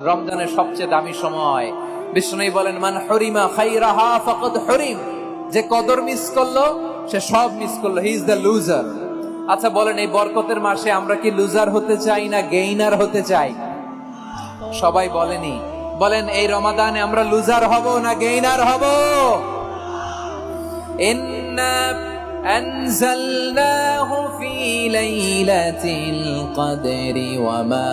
রমজানের সবচেয়ে দামি সময়। বিষ্ণু বলেন, মান হরিমা খাইরাহা ফাকাদ হরিম, যে কদর মিস করলো সে সব মিস করলো, হি ইজ দ্য লুজার। আচ্ছা বলেন, এই বরকতের মাসে আমরা কি লুজার হতে চাই না গেইনার হতে চাই? সবাই বলেনি, বলেন এই রমাদানে আমরা লুজার হব না গেইনার হব? ইন্না আনজালনাহু ফি লাইলাতিল কদরি ওয়া মা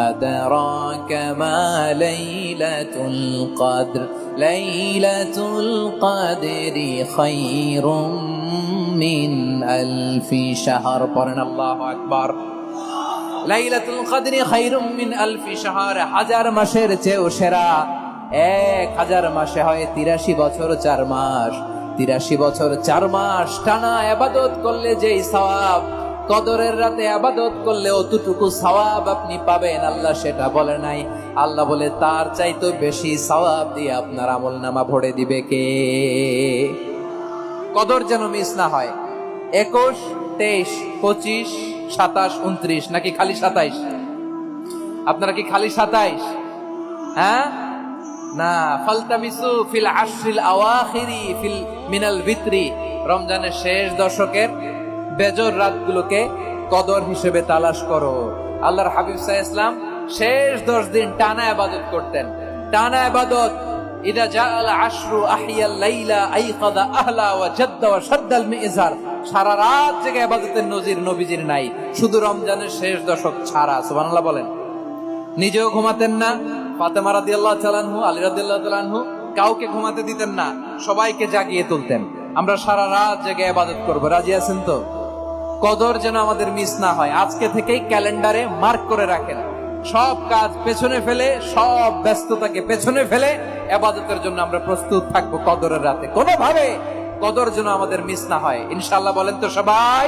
আদরাকা মা লাইলাতুল কদর লাইলাতুল কদরি খায়রুম মিন আলফি শাহর। পড়েন আল্লাহু আকবার। লাইলাতুল কদরি খায়রুম মিন আলফি শাহর, হাজার মাসের চেয়েও সেরা। 1000 মাসে হয় 83 বছর 4 মাস। 83 বছর 4 মাস টানা ইবাদত করলে যেই সওয়াব, কদরের রাতে ইবাদত করলে অতটুকু সওয়াব আপনি পাবেন, আল্লাহ সেটা বলে নাই। আল্লাহ বলে তার চাইতে বেশি সওয়াব দিয়ে আপনার আমলনামা ভরে দিবে কে? কদর যেন মিস না হয়। 21, 23, 25, 27, 29 নাকি খালি 27? আপনারা কি খালি 27? হ্যাঁ না, ফালতামিসু ফিল আশরিল আওয়াখিরি ফিল মিনাল ভিতরি, রমজানের শেষ দশকের বেজর রাতগুলোকে কদর হিসেবে তালাশ করো। আল্লাহর হাবিব সাল্লাল্লাহু আলাইহি ওয়াসাল্লাম শেষ 10 দিন টানা ইবাদত করতেন, টানা ইবাদত। ইদা জাআল আশরু আহিয়াল লাইলা আইকাদা আহলা ওয়া জাদ্দা ওয়া শাদ্দাল মিজার, সারা রাত জেগে ইবাদতের নজির নবীজির নাই, শুধু রমজানের শেষ দশক ছাড়া। সুবহানাল্লাহ বলেন। নিজেও ঘুমাতেন না, ফাতেমা রাদিয়াল্লাহু তাআলা আনহু, আলী রাদিয়াল্লাহু তাআলা আনহু কাউকে ঘুমাতে দিতেন না, সবাইকে জাগিয়ে তুলতেন। আমরা সারা রাত জেগে ইবাদত করব, রাজি আছেন তো? কদর যেন আমাদের মিস না হয়। আজকে থেকেই ক্যালেন্ডারে মার্ক করে রাখেন, সব কাজ পেছনে ফেলে, সব ব্যস্ততাকে পেছনে ফেলে ইবাদতের জন্য আমরা প্রস্তুত থাকবো কদরের রাতে। কোনোভাবে কদর যেন আমাদের মিস না হয়, ইনশাআল্লাহ। বলেন তো সবাই।